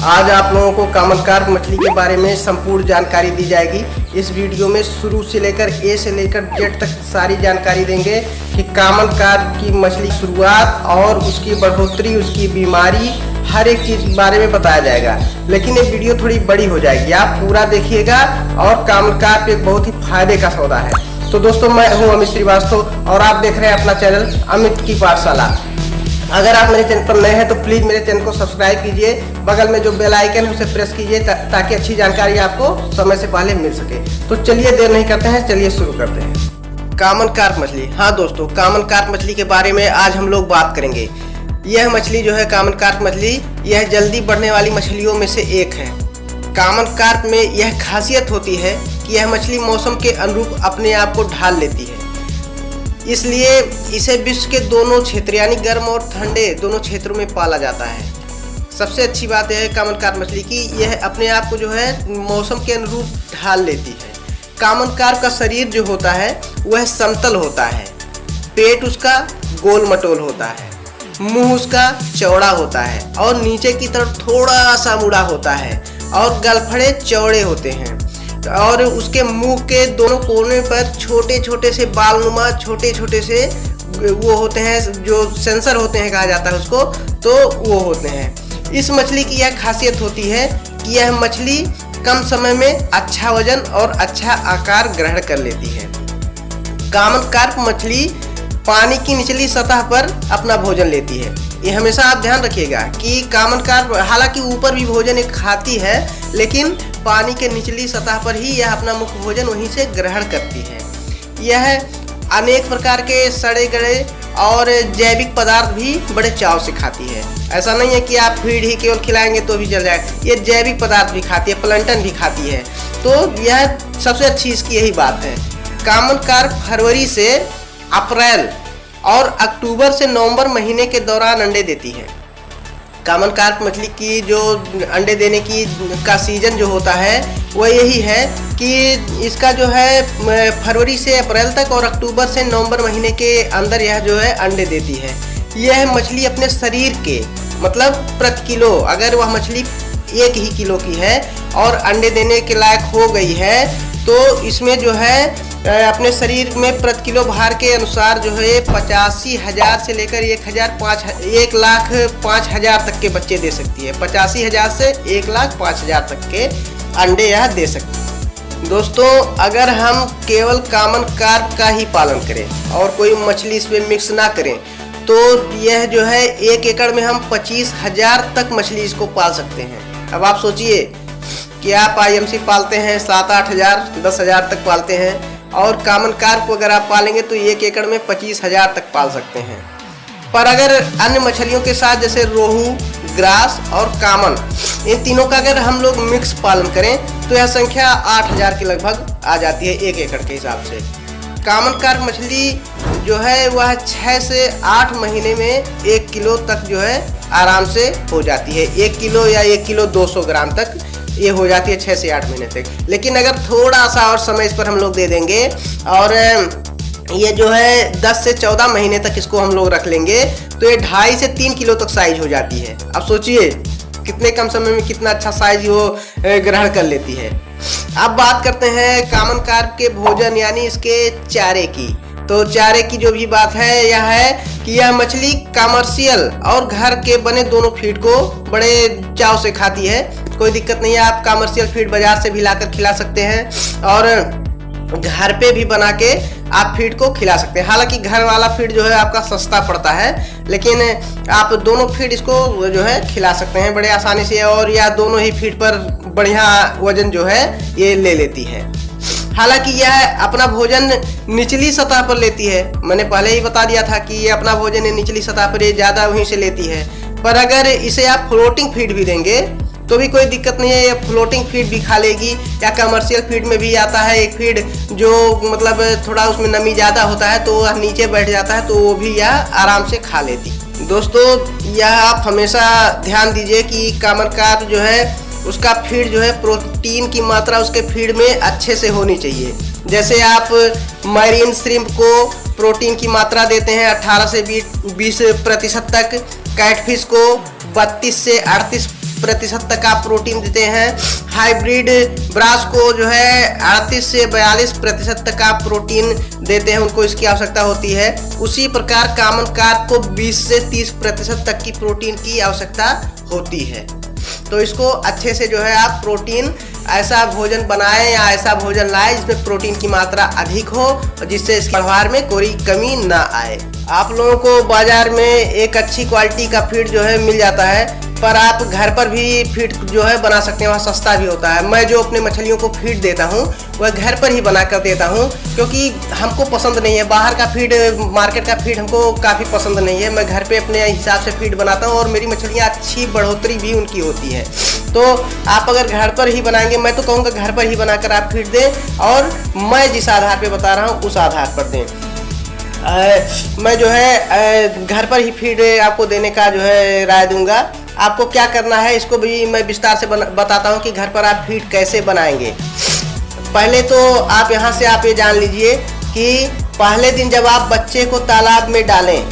आज आप लोगों को कॉमन कार्प मछली के बारे में संपूर्ण जानकारी दी जाएगी। इस वीडियो में शुरू से लेकर ए से लेकर जेड तक सारी जानकारी देंगे कि कॉमन कार्प की मछली शुरुआत और उसकी बढ़ोतरी, उसकी बीमारी, हर एक चीज के बारे में बताया जाएगा। लेकिन ये वीडियो थोड़ी बड़ी हो जाएगी, आप पूरा देखिएगा। और कॉमन कार्प एक बहुत ही फायदे का सौदा है। तो दोस्तों, मैं हूं अमित श्रीवास्तव और आप देख रहे हैं अपना चैनल अमित की पाठशाला। अगर आप मेरे चैनल पर नए हैं तो प्लीज मेरे चैनल को सब्सक्राइब कीजिए, बगल में जो बेल आइकन है उसे प्रेस कीजिए ताकि अच्छी जानकारी आपको समय से पहले मिल सके। तो चलिए देर नहीं करते हैं, चलिए शुरू करते हैं। कॉमन कार्प मछली। हाँ दोस्तों, कॉमन कार्प मछली के बारे में आज हम लोग बात करेंगे। यह मछली जो है कॉमन कार्प मछली, यह जल्दी बढ़ने वाली मछलियों में से एक है। कॉमन कार्प में यह खासियत होती है कि यह मछली मौसम के अनुरूप अपने आप को ढाल लेती है, इसलिए इसे विश्व के दोनों क्षेत्र यानी गर्म और ठंडे दोनों क्षेत्रों में पाला जाता है। सबसे अच्छी बात यह है कॉमन कार्प मछली की, यह अपने आप को जो है मौसम के अनुरूप ढाल लेती है। कॉमन कार्प का शरीर जो होता है वह समतल होता है, पेट उसका गोल मटोल होता है, मुंह उसका चौड़ा होता है और नीचे की तरफ थोड़ा सा मुड़ा होता है और गलफड़े चौड़े होते हैं और उसके मुंह के दोनों कोने पर छोटे छोटे से बालनुमा छोटे छोटे से वो होते हैं, जो सेंसर होते हैं कहा जाता है उसको, तो वो होते हैं। इस मछली की यह खासियत होती है कि यह मछली कम समय में अच्छा वजन और अच्छा आकार ग्रहण कर लेती है। कॉमन कार्प मछली पानी की निचली सतह पर अपना भोजन लेती है। ये हमेशा आप ध्यान रखिएगा कि कॉमन कार्प हालांकि ऊपर भी भोजन एक खाती है, लेकिन पानी के निचली सतह पर ही यह अपना मुख्य भोजन वहीं से ग्रहण करती है। यह अनेक प्रकार के सड़े गले और जैविक पदार्थ भी बड़े चाव से खाती है। ऐसा नहीं है कि आप फीड ही केवल खिलाएंगे तो भी चल जाएगा, ये जैविक पदार्थ भी खाती है, प्लैंटन भी खाती है। तो यह सबसे अच्छी इसकी यही बात है। कॉमन कार्प फरवरी से अप्रैल और अक्टूबर से नवंबर महीने के दौरान अंडे देती है। कॉमन कार्प मछली की जो अंडे देने की का सीजन जो होता है वह यही है कि इसका जो है फरवरी से अप्रैल तक और अक्टूबर से नवंबर महीने के अंदर यह जो है अंडे देती है। यह मछली अपने शरीर के मतलब प्रति किलो, अगर वह मछली 1 ही किलो की है और अंडे देने के लायक हो गई है तो इसमें जो है अपने शरीर में प्रति किलो भार के अनुसार जो है 85,000 से लेकर 1,05,000 तक के बच्चे दे सकती है। 85,000 से 1,05,000 तक के अंडे यह दे सकती है। दोस्तों, अगर हम केवल कॉमन कार्प का ही पालन करें और कोई मछली इसमें मिक्स ना करें तो यह जो है 1 एकड़ में हम 25,000 तक मछली इसको पाल सकते हैं। अब आप सोचिए कि आप IMC पालते हैं 7-8 हज़ार 10,000 तक पालते हैं और कॉमन कार्प अगर आप पालेंगे तो 1 एकड़ में 25,000 तक पाल सकते हैं। पर अगर अन्य मछलियों के साथ जैसे रोहू, ग्रास और कॉमन, इन तीनों का अगर हम लोग मिक्स पालन करें तो यह संख्या 8,000 के लगभग आ जाती है 1 एकड़ के हिसाब से। कॉमन कार्प मछली जो है वह 6 से 8 महीने में 1 किलो तक जो है आराम से हो जाती है। 1 किलो या 1 किलो 200 ग्राम तक ये हो जाती है 6 से 8 महीने तक। लेकिन अगर थोड़ा सा और समय इस पर हम लोग दे देंगे और ये जो है 10 से 14 महीने तक इसको हम लोग रख लेंगे तो ये 2.5 से 3 किलो तक साइज हो जाती है। अब सोचिए कितने कम समय में कितना अच्छा साइज वो ग्रहण कर लेती है। अब बात करते हैं कॉमन कार्प के भोजन यानी इसके चारे की। तो चारे की जो भी बात है यह है कि यह मछली कमर्शियल और घर के बने दोनों फीड को बड़े चाव से खाती है। कोई दिक्कत नहीं है, आप कमर्शियल फीड बाजार से भी लाकर खिला सकते हैं और घर पे भी बना के आप फीड को खिला सकते हैं। हालांकि घर वाला फीड जो है आपका सस्ता पड़ता है, लेकिन आप दोनों फीड इसको जो है खिला सकते हैं बड़े आसानी से और या दोनों ही फीड पर बढ़िया वजन जो है ये ले लेती है। हालांकि यह अपना भोजन निचली सतह पर लेती है, मैंने पहले ही बता दिया था कि ये अपना भोजन निचली सतह पर ये ज़्यादा वहीं से लेती है। पर अगर इसे आप फ्लोटिंग फीड भी देंगे तो भी कोई दिक्कत नहीं है, ये फ्लोटिंग फीड भी खा लेगी। या कमर्शियल फीड में भी आता है एक फीड जो मतलब थोड़ा उसमें नमी ज़्यादा होता है तो वह नीचे बैठ जाता है, तो वो भी यह आराम से खा लेती। दोस्तों, यह आप हमेशा ध्यान दीजिए कि कॉमन कार्प जो है उसका फीड जो है प्रोटीन की मात्रा उसके फीड में अच्छे से होनी चाहिए। जैसे आप मैरीन श्रिम्प को प्रोटीन की मात्रा देते हैं 18 से 20% तक, कैटफिश को 32 से प्रतिशत तक आप प्रोटीन देते हैं। हाइब्रिड ब्रास को जो है 38 से 42% तक आप प्रोटीन देते हैं, उनको इसकी आवश्यकता होती है। उसी प्रकार कॉमन कार्प को 20 से 30% तक की प्रोटीन की आवश्यकता होती है। तो इसको अच्छे से जो है आप प्रोटीन ऐसा भोजन बनाएं या ऐसा भोजन लाएं जिसमें प्रोटीन की मात्रा अधिक हो और जिससे इसके व्यवहार में कोई कमी ना आए। आप लोगों को बाजार में एक अच्छी क्वालिटी का फीड जो है मिल जाता है, पर आप घर पर भी फीड जो है बना सकते हैं, वहाँ सस्ता भी होता है। मैं जो अपने मछलियों को फीड देता हूँ वह घर पर ही बना कर देता हूँ, क्योंकि हमको पसंद नहीं है बाहर का फीड, मार्केट का फीड हमको काफ़ी पसंद नहीं है। मैं घर पे अपने हिसाब से फीड बनाता हूँ और मेरी मछलियाँ अच्छी बढ़ोतरी भी उनकी होती है। तो आप अगर घर पर ही बनाएंगे, मैं तो कहूँगा घर पर ही बनाकर आप फीड दें और मैं जिस आधार पर बता रहा हूँ उस आधार पर दें। मैं जो है घर पर ही फीड आपको देने का जो है राय दूंगा। आपको क्या करना है इसको भी मैं विस्तार से बताता हूँ कि घर पर आप फीड कैसे बनाएंगे। पहले तो आप यहाँ से आप ये जान लीजिए कि पहले दिन जब आप बच्चे को तालाब में डालें,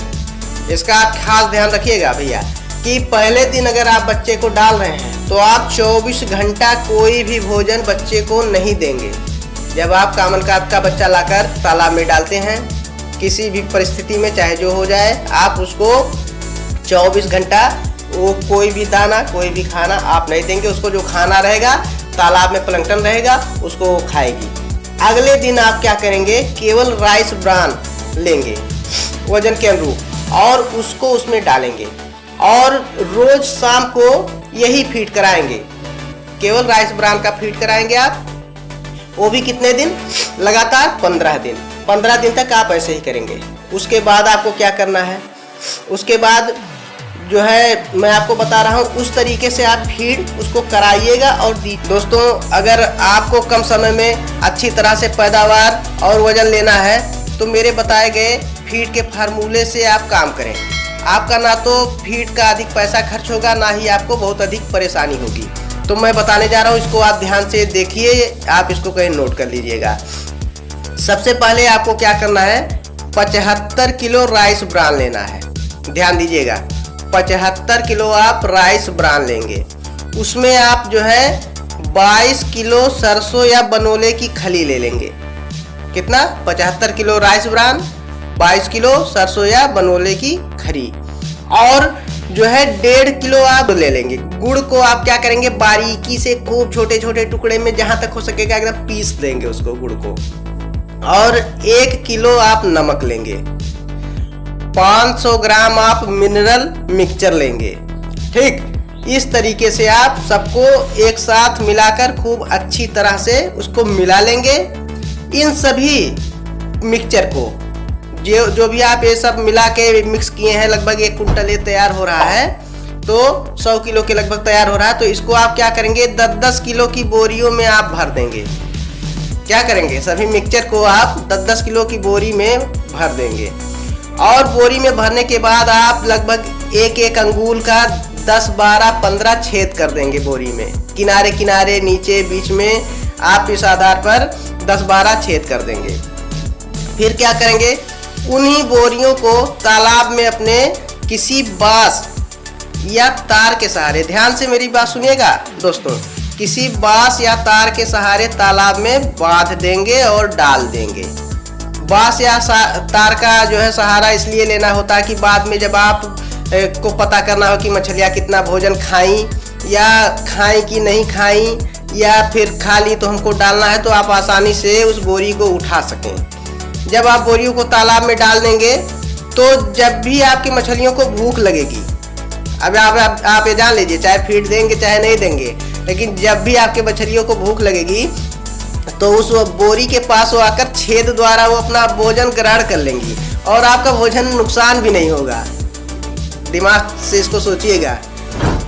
इसका आप खास ध्यान रखिएगा भैया कि पहले दिन अगर आप बच्चे को डाल रहे हैं तो आप 24 घंटा कोई भी भोजन बच्चे को नहीं देंगे। जब आप कॉमन कार्प का बच्चा लाकर तालाब में डालते हैं, किसी भी परिस्थिति में चाहे जो हो जाए, आप उसको 24 घंटा वो कोई भी दाना कोई भी खाना आप नहीं देंगे। उसको जो खाना रहेगा, तालाब में प्लैंकटन रहेगा, उसको वो खाएगी। अगले दिन आप क्या करेंगे, केवल राइस ब्रान लेंगे वजन के अनुरूप और उसको उसमें डालेंगे और रोज शाम को यही फीड कराएंगे। केवल राइस ब्रान का फीड कराएंगे आप, वो भी कितने दिन, लगातार 15 दिन। 15 दिन तक आप ऐसे ही करेंगे। उसके बाद आपको क्या करना है, उसके बाद जो है मैं आपको बता रहा हूँ उस तरीके से आप फीड उसको कराइएगा और दी। दोस्तों, अगर आपको कम समय में अच्छी तरह से पैदावार और वजन लेना है तो मेरे बताए गए फीड के फार्मूले से आप काम करें। आपका ना तो फीड का अधिक पैसा खर्च होगा, ना ही आपको बहुत अधिक परेशानी होगी। तो मैं बताने जा रहा हूँ, इसको आप ध्यान से देखिए, आप इसको कहीं नोट कर लीजिएगा। सबसे पहले आपको क्या करना है, 75 किलो राइस ब्रान लेना है। ध्यान दीजिएगा, 75 किलो आप राइस ब्रान लेंगे। उसमें आप जो है 22 किलो सरसों या बनोले की खली ले लेंगे। कितना, 75 किलो राइस ब्रान, 22 किलो सरसों या बनोले की खली और जो है 1.5 किलो आप ले लेंगे। गुड़ को आप क्या करेंगे, बारीकी से खूब छोटे छोटे टुकड़े में जहां तक हो सकेगा एकदम पीस देंगे उसको, गुड़ को। और 1 किलो आप नमक लेंगे। 500 ग्राम आप मिनरल मिक्सचर लेंगे। ठीक, इस तरीके से आप सबको एक साथ मिलाकर खूब अच्छी तरह से उसको मिला लेंगे। इन सभी मिक्सचर को जो भी आप ये सब मिला के मिक्स किए हैं, लगभग 1 कुंटल ये तैयार हो रहा है, तो 100 किलो के लगभग तैयार हो रहा है। तो इसको आप क्या करेंगे, 10-10 किलो की बोरियों में आप भर देंगे। क्या करेंगे, सभी मिक्सचर को आप 10-10 किलो की बोरी में भर देंगे और बोरी में भरने के बाद आप लगभग 1-1 अंगुल का 10, 12, 15 छेद कर देंगे बोरी में, किनारे किनारे, नीचे, बीच में। आप इस आधार पर 10-12 छेद कर देंगे। फिर क्या करेंगे, उन्हीं बोरियों को तालाब में अपने किसी बांस या तार के सहारे, ध्यान से मेरी बात सुनिएगा दोस्तों, किसी बांस या तार के सहारे तालाब में बांध देंगे और डाल देंगे। बांस या तार का जो है सहारा इसलिए लेना होता है कि बाद में जब आप को पता करना हो कि मछलियाँ कितना भोजन खाई या खाई कि नहीं खाई, या फिर खा ली तो हमको डालना है, तो आप आसानी से उस बोरी को उठा सकें। जब आप बोरियों को तालाब में डाल देंगे तो जब भी आपकी मछलियों को भूख लगेगी, अब आप ये जान लीजिए, चाहे फीड देंगे चाहे नहीं देंगे, लेकिन जब भी आपके मछलियों को भूख लगेगी तो उस बोरी के पास वो आकर छेद द्वारा वो अपना भोजन ग्रहण कर लेंगी और आपका भोजन नुकसान भी नहीं होगा। दिमाग से इसको सोचिएगा,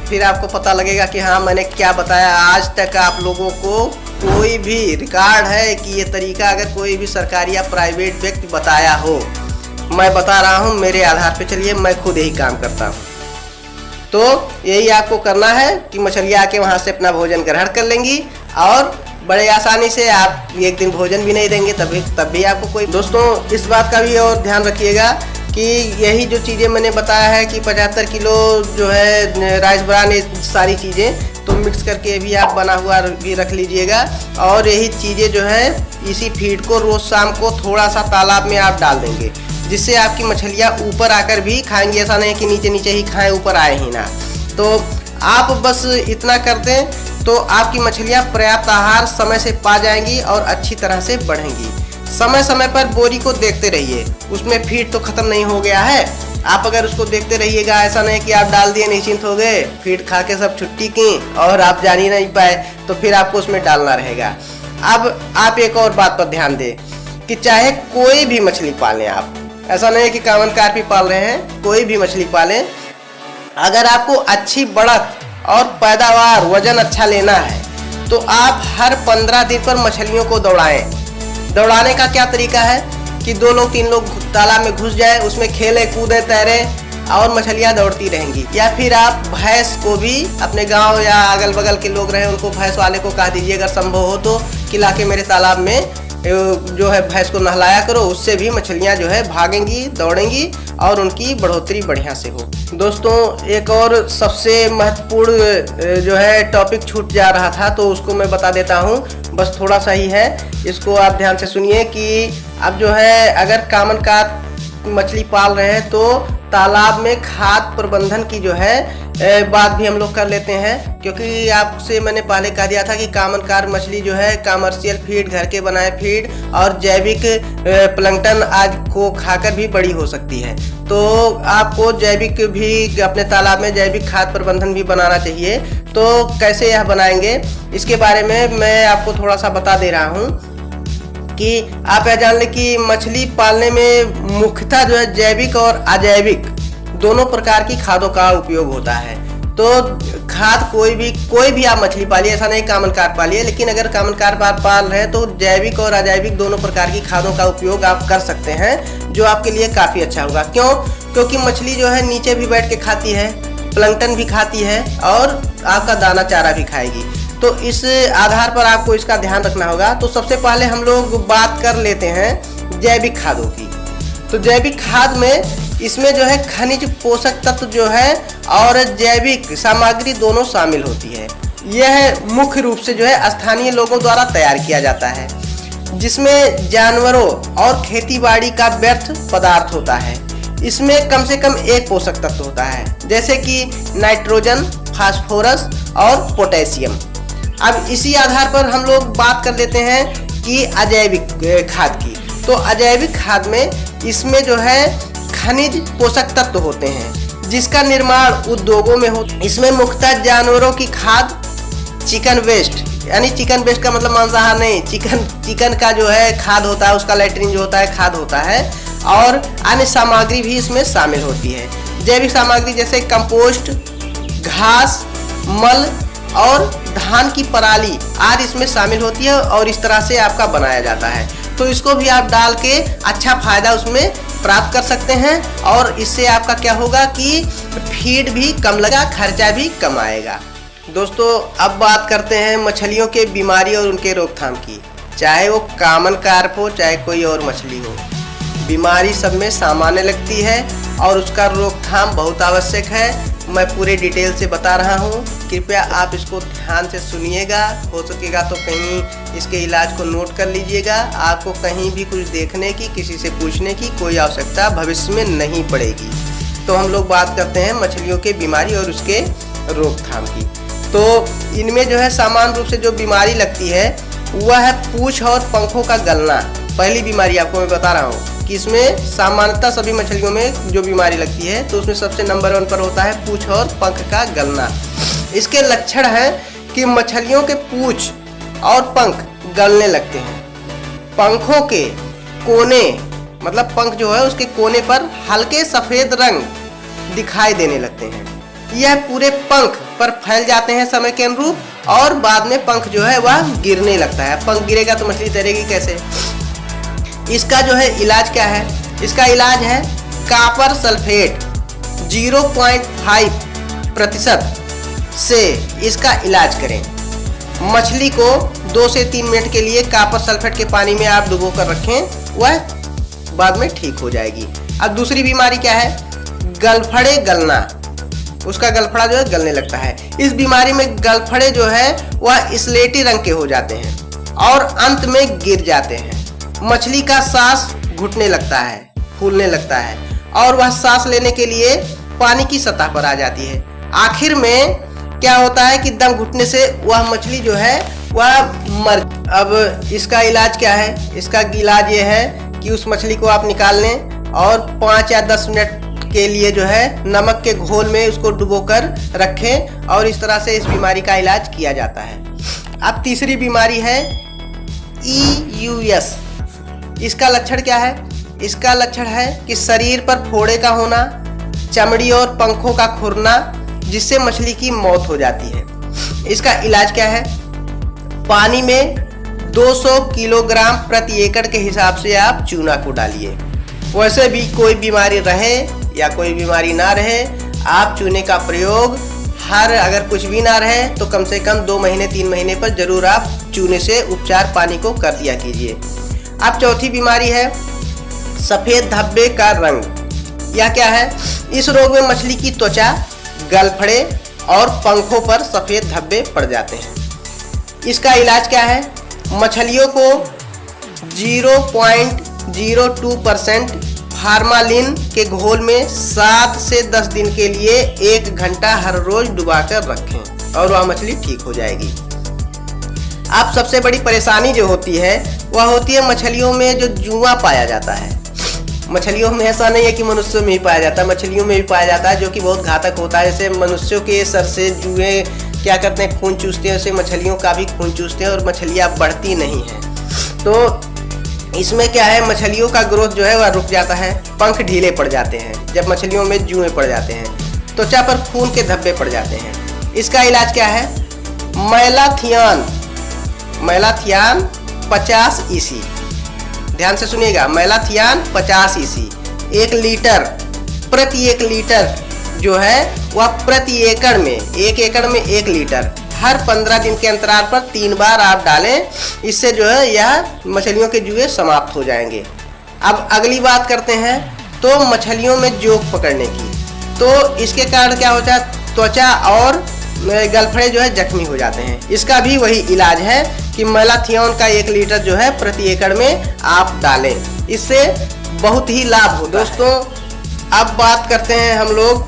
फिर आपको पता लगेगा कि हाँ मैंने क्या बताया। आज तक आप लोगों को कोई भी रिकॉर्ड है कि ये तरीका अगर कोई भी सरकारी या प्राइवेट व्यक्ति बताया हो, मैं बता रहा हूँ मेरे आधार पे चलिए, मैं खुद यही काम करता हूँ। तो यही आपको करना है कि मछलियाँ आके वहाँ से अपना भोजन ग्रहण कर लेंगी और बड़े आसानी से, आप एक दिन भोजन भी नहीं देंगे तब भी आपको कोई। दोस्तों, इस बात का भी और ध्यान रखिएगा कि यही जो चीज़ें मैंने बताया है कि 75 किलो जो है राइस ब्रान, ये सारी चीज़ें तो मिक्स करके भी आप बना हुआ भी रख लीजिएगा। और यही चीज़ें जो है इसी फीड को रोज़ शाम को थोड़ा सा तालाब में आप डाल देंगे, जिससे आपकी मछलियाँ ऊपर आकर भी खाएंगी। ऐसा नहीं कि नीचे नीचे ही खाएं, ऊपर आए ही ना। तो आप बस इतना कर दें तो आपकी मछलियाँ पर्याप्त आहार समय से पा जाएंगी और अच्छी तरह से बढ़ेंगी। समय समय पर बोरी को देखते रहिए, उसमें फीड तो ख़त्म नहीं हो गया है। आप अगर उसको देखते रहिएगा, ऐसा नहीं कि आप डाल दिए निश्चिंत हो गए, फीड खा के सब छुट्टी की और आप जान ही नहीं पाए, तो फिर आपको उसमें डालना रहेगा। अब आप एक और बात पर ध्यान दें कि चाहे कोई भी मछली पालें आप, ऐसा नहीं कि कामन कार्प ही पाल रहे हैं, कोई भी मछली पालें, अगर आपको अच्छी बढ़त और पैदावार वजन अच्छा लेना है तो आप हर 15 दिन पर मछलियों को दौड़ाएं। दौड़ाने का क्या तरीका है कि 2 लोग 3 लोग तालाब में घुस जाए, उसमें खेले कूदे तैरे और मछलियाँ दौड़ती रहेंगी। या फिर आप भैंस को भी अपने गांव या अगल बगल के लोग रहे उनको भैंस वाले को कह दीजिए अगर संभव हो तो कि लाके मेरे तालाब में जो है भैंस को नहलाया करो, उससे भी मछलियाँ जो है भागेंगी, दौड़ेंगी और उनकी बढ़ोतरी बढ़िया से हो। दोस्तों एक और सबसे महत्वपूर्ण जो है टॉपिक छूट जा रहा था तो उसको मैं बता देता हूँ, बस थोड़ा सा ही है, इसको आप ध्यान से सुनिए कि अब जो है अगर कामन कार्प मछली पाल रहे हैं तो तालाब में खाद प्रबंधन की जो है बात भी हम लोग कर लेते हैं। क्योंकि आपसे मैंने पहले कह दिया था कि कामन कार्प मछली जो है कमर्शियल फीड, घर के बनाए फीड और जैविक प्लैंकटन आदि को खाकर भी बड़ी हो सकती है। तो आपको जैविक भी अपने तालाब में जैविक खाद प्रबंधन भी बनाना चाहिए। तो कैसे यह बनाएंगे इसके बारे में मैं आपको थोड़ा सा बता दे रहा हूँ कि आप यह जान लें कि मछली पालने में मुख्यतः जो है जैविक और अजैविक दोनों प्रकार की खादों का उपयोग होता है। तो खाद कोई भी आप मछली पालिए, ऐसा नहीं कामन कार्प पालिए, लेकिन अगर कामन कार्प आप पाल रहे हैं तो जैविक और अजैविक दोनों प्रकार की खादों का उपयोग आप कर सकते हैं, जो आपके लिए काफ़ी अच्छा होगा। क्यों? क्योंकि मछली जो है नीचे भी बैठ के खाती है, प्लैंकटन भी खाती है और आपका दाना चारा भी खाएगी। तो इस आधार पर आपको इसका ध्यान रखना होगा। तो सबसे पहले हम लोग बात कर लेते हैं जैविक खादों की। तो जैविक खाद में इसमें जो है खनिज पोषक तत्व जो है और जैविक सामग्री दोनों शामिल होती है। यह मुख्य रूप से जो है स्थानीय लोगों द्वारा तैयार किया जाता है, जिसमें जानवरों और खेतीबाड़ी का व्यर्थ पदार्थ होता है। इसमें कम से कम एक पोषक तत्व होता है, जैसे कि नाइट्रोजन, फास्फोरस और पोटेशियम। अब इसी आधार पर हम लोग बात कर लेते हैं कि अजैविक खाद की। तो अजैविक खाद में इसमें जो है खनिज पोषक तत्व होते हैं, जिसका निर्माण उद्योगों में हो। इसमें मुख्यतः जानवरों की खाद, चिकन वेस्ट, यानी चिकन वेस्ट का मतलब मांसाहार नहीं, चिकन का जो है खाद होता है, उसका लैट्रिन जो होता है खाद होता है, और अन्य सामग्री भी इसमें शामिल होती है। जैविक सामग्री जैसे कंपोस्ट, घास, मल और धान की पराली आदि इसमें शामिल होती है और इस तरह से आपका बनाया जाता है। तो इसको भी आप डाल के अच्छा फायदा उसमें प्राप्त कर सकते हैं और इससे आपका क्या होगा कि फीड भी कम लगा, खर्चा भी कम आएगा। दोस्तों अब बात करते हैं मछलियों के बीमारी और उनके रोकथाम की। चाहे वो कामन कार्प हो चाहे कोई और मछली हो, बीमारी सब में सामान्य लगती है और उसका रोकथाम बहुत आवश्यक है। मैं पूरे डिटेल से बता रहा हूँ, कृपया आप इसको ध्यान से सुनिएगा। हो सकेगा तो कहीं इसके इलाज को नोट कर लीजिएगा। आपको कहीं भी कुछ देखने की, किसी से पूछने की कोई आवश्यकता भविष्य में नहीं पड़ेगी। तो हम लोग बात करते हैं मछलियों के बीमारी और उसके रोकथाम की। तो इनमें जो है सामान्य रूप से जो बीमारी लगती है वह है पूँछ और पंखों का गलना। पहली बीमारी आपको मैं बता रहा हूँ कि इसमें सामान्यतः सभी मछलियों में जो बीमारी लगती है तो उसमें सबसे नंबर 1 पर होता है पूँछ और पंख का गलना। इसके लक्षण है कि मछलियों के पूँछ और पंख गलने लगते हैं। पंखों के कोने, मतलब पंख जो है उसके कोने पर हल्के सफ़ेद रंग दिखाई देने लगते हैं। यह पूरे पंख पर फैल जाते हैं समय के अनुरूप और बाद में पंख जो है वह गिरने लगता है। पंख गिरेगा तो मछली तैरेगी कैसे? इसका जो है इलाज क्या है? इसका इलाज है कॉपर सल्फेट 0.5% से इसका इलाज करें। मछली को 2 से 3 मिनट के लिए कॉपर सल्फेट के पानी में आप डुबो कर रखें, वह बाद में ठीक हो जाएगी। अब दूसरी बीमारी क्या है, गलफड़े गलना, उसका गलफड़ा जो है गलने लगता है। इस बीमारी में गलफड़े जो है वह स्लेटी रंग के हो जाते हैं और अंत में गिर जाते हैं। मछली का सांस घुटने लगता है, फूलने लगता है और वह सांस लेने के लिए पानी की सतह पर आ जाती है। आखिर में क्या होता है कि दम घुटने से वह मछली जो है वह मर। अब इसका इलाज क्या है, इसका इलाज ये है कि उस मछली को आप निकाल लें और 5 या 10 मिनट के लिए जो है नमक के घोल में उसको डुबोकर रखें और इस तरह से इस बीमारी का इलाज किया जाता है। अब तीसरी बीमारी है EUS। इसका लक्षण क्या है, इसका लक्षण है कि शरीर पर फोड़े का होना, चमड़ी और पंखों का खुरना, जिससे मछली की मौत हो जाती है। इसका इलाज क्या है, पानी में 200 किलोग्राम प्रति एकड़ के हिसाब से आप चूना को डालिए। वैसे भी कोई बीमारी रहे या कोई बीमारी ना रहे, आप चूने का प्रयोग अगर कुछ भी ना रहे तो कम से कम 2 महीने 3 महीने पर जरूर आप चूने से उपचार पानी को कर दिया कीजिए। अब चौथी बीमारी है सफ़ेद धब्बे का रंग। यह क्या है, इस रोग में मछली की त्वचा, गलफड़े और पंखों पर सफ़ेद धब्बे पड़ जाते हैं। इसका इलाज क्या है, मछलियों को 0.02% फार्मालिन के घोल में 7 से 10 दिन के लिए 1 घंटा हर रोज डुबाकर रखें और वह मछली ठीक हो जाएगी। अब सबसे बड़ी परेशानी जो होती है वह होती है मछलियों में जो जुआ पाया जाता है। मछलियों में ऐसा नहीं है कि मनुष्यों में ही पाया जाता है, मछलियों में भी पाया जाता है, जो कि बहुत घातक होता है। जैसे मनुष्यों के सर से जुए क्या करते हैं, खून चूसते हैं, वैसे मछलियों का भी खून चूसते हैं और मछलियाँ बढ़ती नहीं हैं। तो इसमें क्या है, मछलियों का ग्रोथ जो है वह रुक जाता है, पंख ढीले पड़ जाते हैं जब मछलियों में जुए पड़ जाते हैं, त्वचा पर खून के धब्बे पड़ जाते हैं। इसका इलाज क्या है, मैलाथियान 50 EC, ध्यान से सुनिएगा, मैलाथियान 50 EC 1 लीटर जो है वह प्रति एकड़ में 1 एकड़ में 1 लीटर हर 15 दिन के अंतराल पर 3 बार आप डालें। इससे जो है यह मछलियों के जुए समाप्त हो जाएंगे। अब अगली बात करते हैं तो मछलियों में जोंक पकड़ने की। तो इसके कारण क्या होता है, त्वचा और गलफड़े जो है जख्मी हो जाते हैं। इसका भी वही इलाज है कि मैलाथियन का 1 लीटर जो है प्रति एकड़ में आप डालें, इससे बहुत ही लाभ हो। दोस्तों अब बात करते हैं हम लोग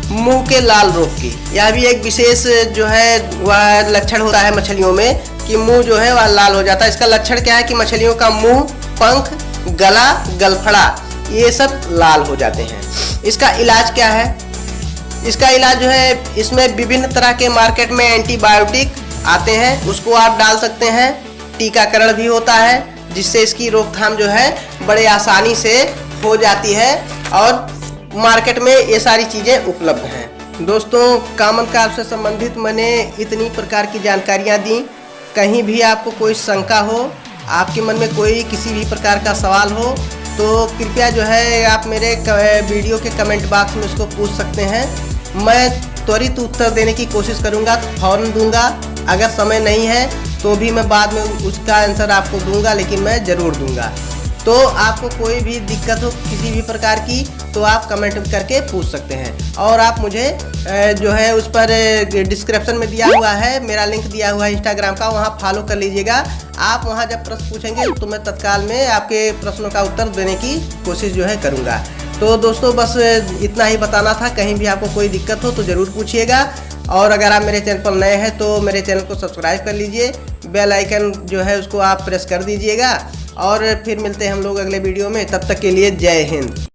मुंह के लाल रोग की। यह भी एक विशेष जो है वह लक्षण होता है मछलियों में कि मुंह जो है वह लाल हो जाता है। इसका लक्षण क्या है कि मछलियों का मुंह, पंख, गला, गलफड़ा ये सब लाल हो जाते हैं। इसका इलाज क्या है, इसका इलाज जो है, इसमें विभिन्न तरह के मार्केट में एंटीबायोटिक आते हैं, उसको आप डाल सकते हैं। टीकाकरण भी होता है जिससे इसकी रोकथाम जो है बड़े आसानी से हो जाती है और मार्केट में ये सारी चीज़ें उपलब्ध हैं। दोस्तों कामन कार्प से संबंधित मैंने इतनी प्रकार की जानकारियाँ दी। कहीं भी आपको कोई शंका हो, आपके मन में कोई किसी भी प्रकार का सवाल हो तो कृपया जो है आप मेरे वीडियो के कमेंट बॉक्स में उसको पूछ सकते हैं। मैं त्वरित उत्तर देने की कोशिश करूंगा, फ़ौरन दूंगा। अगर समय नहीं है तो भी मैं बाद में उसका आंसर आपको दूंगा, लेकिन मैं ज़रूर दूंगा। तो आपको कोई भी दिक्कत हो किसी भी प्रकार की तो आप कमेंट करके पूछ सकते हैं। और आप मुझे जो है उस पर डिस्क्रिप्शन में दिया हुआ है, मेरा लिंक दिया हुआ है इंस्टाग्राम का, वहाँ फॉलो कर लीजिएगा। आप वहाँ जब प्रश्न पूछेंगे तो मैं तत्काल में आपके प्रश्नों का उत्तर देने की कोशिश जो है करूँगा। तो दोस्तों बस इतना ही बताना था। कहीं भी आपको कोई दिक्कत हो तो ज़रूर पूछिएगा। और अगर आप मेरे चैनल पर नए हैं तो मेरे चैनल को सब्सक्राइब कर लीजिए, बेल आइकन जो है उसको आप प्रेस कर दीजिएगा। और फिर मिलते हैं हम लोग अगले वीडियो में, तब तक के लिए जय हिंद।